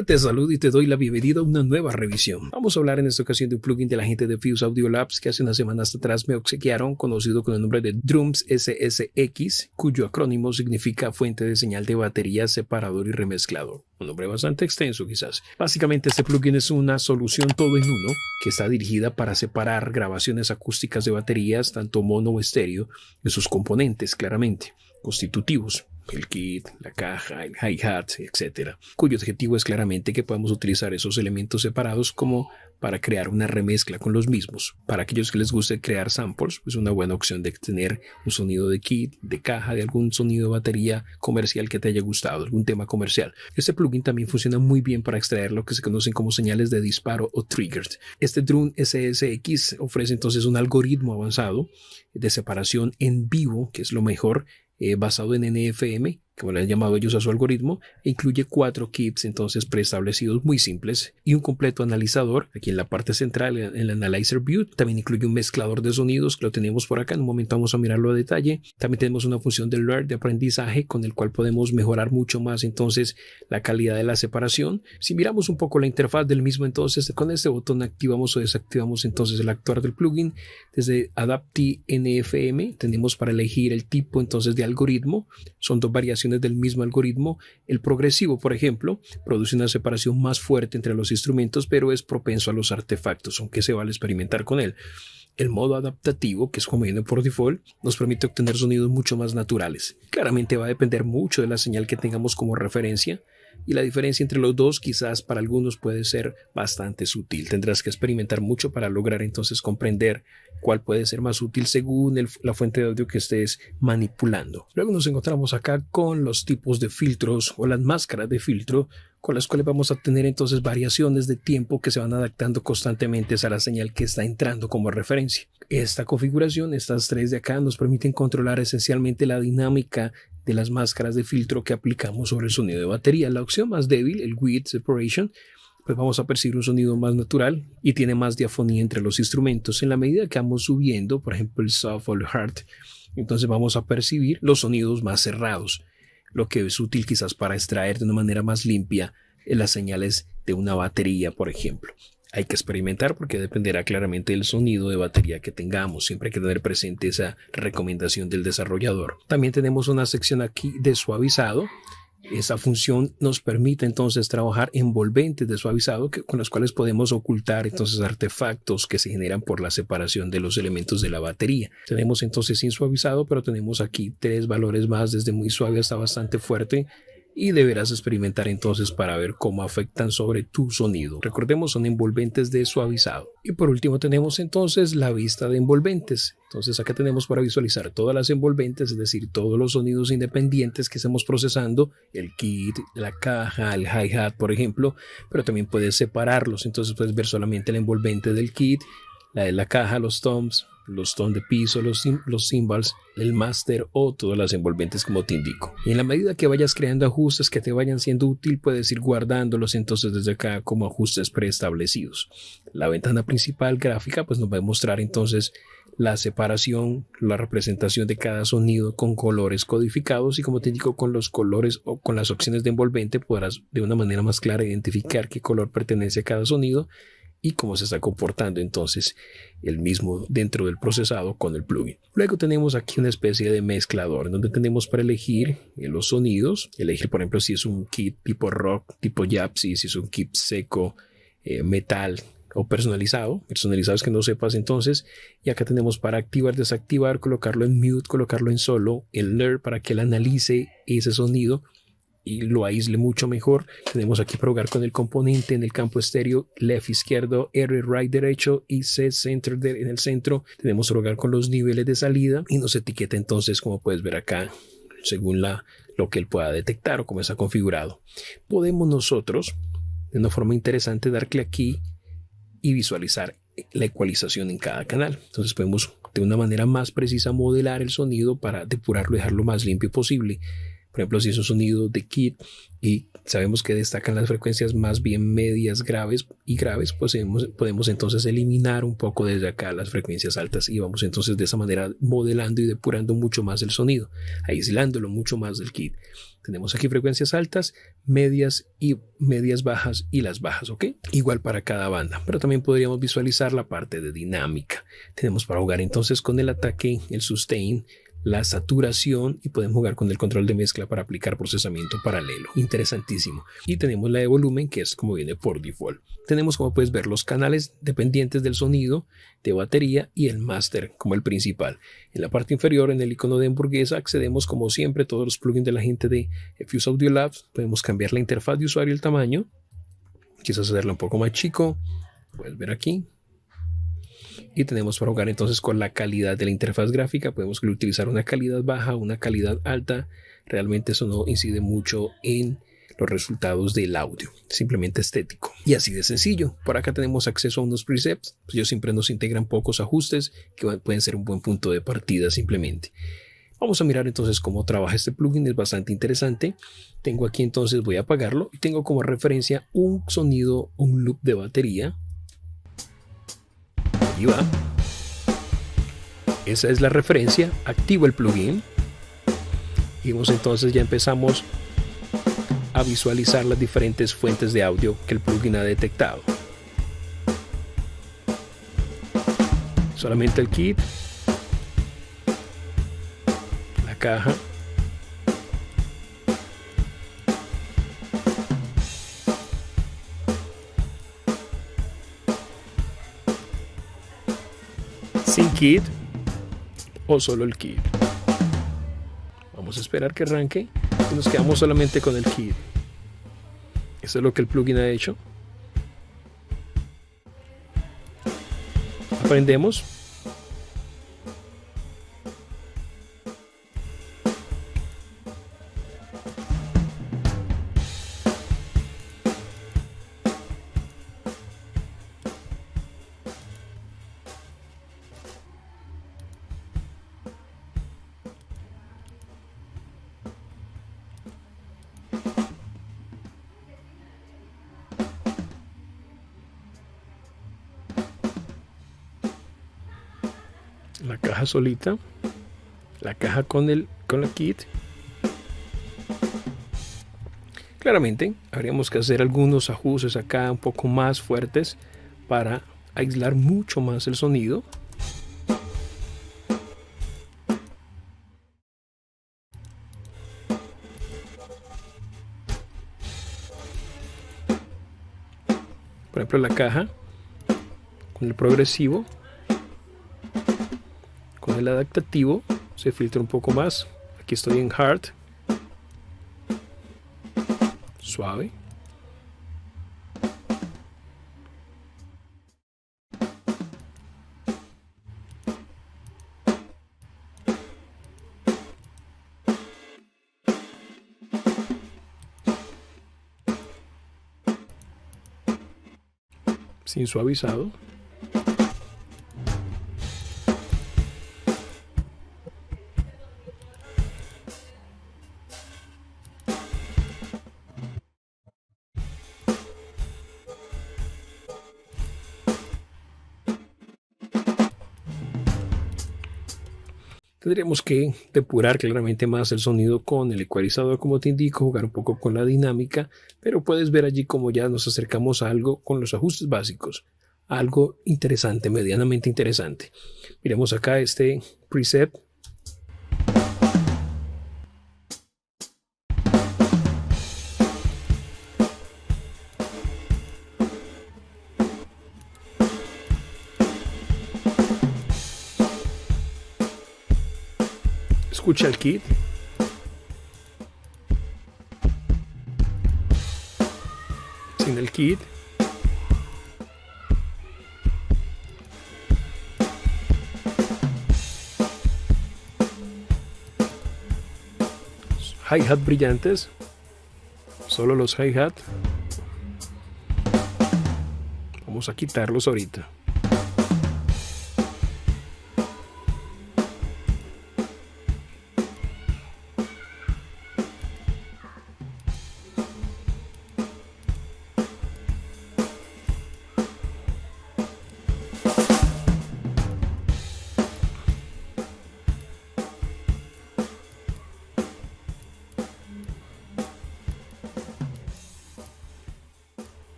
Hola, te saludo y te doy la bienvenida a una nueva revisión. Vamos a hablar en esta ocasión de un plugin de la gente de Fuse Audio Labs que hace unas semanas atrás me obsequiaron, conocido con el nombre de Drums SSX, cuyo acrónimo significa fuente de señal de batería, separador y remezclador. Un nombre bastante extenso quizás. Básicamente este plugin es una solución todo en uno que está dirigida para separar grabaciones acústicas de baterías, tanto mono o estéreo, de sus componentes claramente constitutivos. El kit, la caja, el hi-hat, etc. Cuyo objetivo es claramente que podamos utilizar esos elementos separados como para crear una remezcla con los mismos. Para aquellos que les guste crear samples, es una buena opción de tener un sonido de kit, de caja, de algún sonido de batería comercial que te haya gustado, algún tema comercial. Este plugin también funciona muy bien para extraer lo que se conocen como señales de disparo o triggers. Este Drum SSX ofrece entonces un algoritmo avanzado de separación en vivo, que es lo mejor, basado en NFM, como le han llamado ellos a su algoritmo, e incluye 4 kits entonces preestablecidos muy simples y un completo analizador aquí en la parte central, en el Analyzer View. También incluye un mezclador de sonidos que lo tenemos por acá. En un momento vamos a mirarlo a detalle. También tenemos una función de Learn, de aprendizaje, con el cual podemos mejorar mucho más entonces la calidad de la separación. Si miramos un poco la interfaz del mismo, entonces con este botón activamos o desactivamos entonces el actuar del plugin. Desde Adaptive NFM tenemos para elegir el tipo entonces de algoritmo. Son 2 variaciones del mismo algoritmo. El progresivo, por ejemplo, produce una separación más fuerte entre los instrumentos, pero es propenso a los artefactos, aunque se vale experimentar con él. El modo adaptativo, que es como viene por default, nos permite obtener sonidos mucho más naturales. Claramente va a depender mucho de la señal que tengamos como referencia, y la diferencia entre los dos quizás para algunos puede ser bastante sutil. Tendrás que experimentar mucho para lograr entonces comprender cuál puede ser más útil según la fuente de audio que estés manipulando. Luego nos encontramos acá con los tipos de filtros o las máscaras de filtro, con las cuales vamos a tener entonces variaciones de tiempo que se van adaptando constantemente a la señal que está entrando como referencia. Esta configuración, estas 3 de acá, nos permiten controlar esencialmente la dinámica de las máscaras de filtro que aplicamos sobre el sonido de batería. La opción más débil, el Width Separation, pues vamos a percibir un sonido más natural y tiene más diafonía entre los instrumentos. En la medida que vamos subiendo, por ejemplo el Soft o el Hard, entonces vamos a percibir los sonidos más cerrados, lo que es útil quizás para extraer de una manera más limpia las señales de una batería, por ejemplo. Hay que experimentar porque dependerá claramente del sonido de batería que tengamos. Siempre hay que tener presente esa recomendación del desarrollador. También tenemos una sección aquí de suavizado. Esa función nos permite entonces trabajar envolventes de suavizado con los cuales podemos ocultar entonces artefactos que se generan por la separación de los elementos de la batería. Tenemos entonces sin suavizado, pero tenemos aquí 3 valores más, desde muy suave hasta bastante fuerte, y deberás experimentar entonces para ver cómo afectan sobre tu sonido. Recordemos, son envolventes de suavizado. Y por último tenemos entonces la vista de envolventes. Entonces acá tenemos para visualizar todas las envolventes, es decir, todos los sonidos independientes que estamos procesando, el kit, la caja, el hi-hat, por ejemplo, pero también puedes separarlos. Entonces puedes ver solamente el envolvente del kit, la de la caja, los toms de piso, los cymbals, el master o todas las envolventes como te indico. Y en la medida que vayas creando ajustes que te vayan siendo útil, puedes ir guardándolos entonces desde acá como ajustes preestablecidos. La ventana principal gráfica pues nos va a mostrar entonces la separación, la representación de cada sonido con colores codificados, y como te indico, con los colores o con las opciones de envolvente podrás de una manera más clara identificar qué color pertenece a cada sonido y cómo se está comportando entonces el mismo dentro del procesado con el plugin. Luego tenemos aquí una especie de mezclador donde tenemos para elegir los sonidos, elegir por ejemplo si es un kit tipo rock, tipo Yapsi, si es un kit seco, metal o personalizado es que no sepas entonces, y acá tenemos para activar, desactivar, colocarlo en mute, colocarlo en solo, el learn para que él analice ese sonido y lo aísle mucho mejor. Tenemos aquí para jugar con el componente en el campo estéreo, left izquierdo, R right derecho y C center en el centro. Tenemos que jugar con los niveles de salida y nos etiqueta entonces, como puedes ver acá, según lo que él pueda detectar o cómo está configurado. Podemos nosotros de una forma interesante darle aquí y visualizar la ecualización en cada canal. Entonces podemos de una manera más precisa modelar el sonido para depurarlo y dejarlo más limpio posible. Por ejemplo, si es un sonido de kit y sabemos que destacan las frecuencias más bien medias, graves y graves, pues podemos entonces eliminar un poco desde acá las frecuencias altas y vamos entonces de esa manera modelando y depurando mucho más el sonido, aislándolo mucho más del kit. Tenemos aquí frecuencias altas, medias y medias bajas y las bajas, ¿ok? Igual para cada banda, pero también podríamos visualizar la parte de dinámica. Tenemos para jugar entonces con el ataque, el sustain, la saturación y podemos jugar con el control de mezcla para aplicar procesamiento paralelo. Interesantísimo. Y tenemos la de volumen, que es como viene por default. Tenemos, como puedes ver, los canales dependientes del sonido, de batería y el máster como el principal. En la parte inferior, en el icono de hamburguesa, accedemos como siempre a todos los plugins de la gente de Fuse Audio Labs. Podemos cambiar la interfaz de usuario, el tamaño, quizás hacerla un poco más chico. Puedes ver aquí. Y tenemos para jugar entonces con la calidad de la interfaz gráfica. Podemos utilizar una calidad baja, una calidad alta. Realmente eso no incide mucho en los resultados del audio, simplemente estético. Y así de sencillo. Por acá tenemos acceso a unos presets. Pues ellos siempre nos integran pocos ajustes que pueden ser un buen punto de partida simplemente. Vamos a mirar entonces cómo trabaja este plugin. Es bastante interesante. Tengo aquí entonces, voy a apagarlo y tengo como referencia un sonido, un loop de batería. Ahí va. Esa es la referencia. Activo el plugin. Y entonces ya empezamos a visualizar las diferentes fuentes de audio que el plugin ha detectado. Solamente el kit, la caja, sin kit o solo el kit. Vamos a esperar que arranque y nos quedamos solamente con el kit. Eso es lo que el plugin ha hecho. Aprendemos. La caja solita, la caja con el kit. Claramente habríamos que hacer algunos ajustes acá un poco más fuertes para aislar mucho más el sonido. Por ejemplo, la caja con el progresivo, con el adaptativo se filtra un poco más. Aquí estoy en hard, suave. Sin suavizado. Tendríamos que depurar claramente más el sonido con el ecualizador, como te indico, jugar un poco con la dinámica, pero puedes ver allí como ya nos acercamos a algo con los ajustes básicos, algo interesante, medianamente interesante. Miremos acá este preset. Escucha el kit. Sin el kit. Hi-hat brillantes. Solo los hi-hat. Vamos a quitarlos ahorita.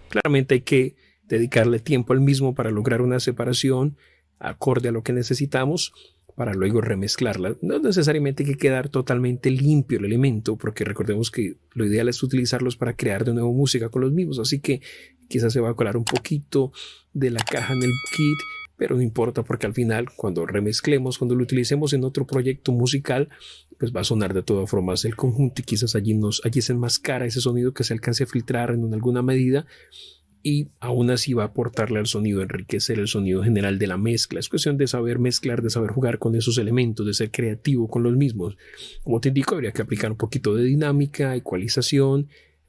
Claramente hay que dedicarle tiempo al mismo para lograr una separación acorde a lo que necesitamos para luego remezclarla. No necesariamente hay que quedar totalmente limpio el elemento, porque recordemos que lo ideal es utilizarlos para crear de nuevo música con los mismos, así que quizás se va a colar un poquito de la caja en el kit, pero no importa porque al final cuando remezclemos, cuando lo utilicemos en otro proyecto musical, pues va a sonar de todas formas el conjunto y quizás allí se enmascara ese sonido que se alcance a filtrar en alguna medida y aún así va a aportarle al sonido, enriquecer el sonido general de la mezcla. Es cuestión de saber mezclar, de saber jugar con esos elementos, de ser creativo con los mismos. Como te indico, habría que aplicar un poquito de dinámica, ecualización,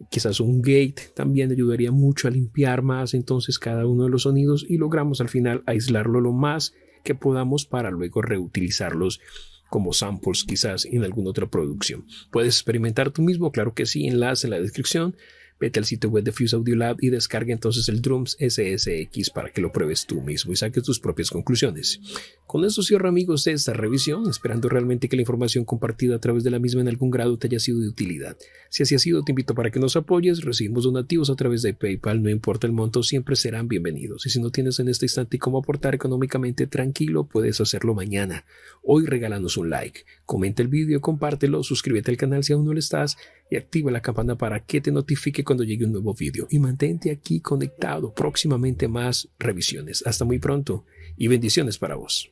quizás un gate también ayudaría mucho a limpiar más entonces cada uno de los sonidos y logramos al final aislarlo lo más que podamos para luego reutilizarlos como samples quizás en alguna otra producción. Puedes experimentar tú mismo, claro que sí, enlace en la descripción. Vete al sitio web de Fuse Audio Lab y descarga entonces el Drums SSX para que lo pruebes tú mismo y saques tus propias conclusiones. Con eso cierro, amigos, esta revisión, esperando realmente que la información compartida a través de la misma en algún grado te haya sido de utilidad. Si así ha sido, te invito para que nos apoyes. Recibimos donativos a través de PayPal, no importa el monto, siempre serán bienvenidos. Y si no tienes en este instante cómo aportar económicamente, tranquilo, puedes hacerlo mañana. Hoy regálanos un like, comenta el vídeo, compártelo, suscríbete al canal si aún no lo estás y activa la campana para que te notifique cuando llegue un nuevo vídeo. Y mantente aquí conectado, próximamente más revisiones. Hasta muy pronto y bendiciones para vos.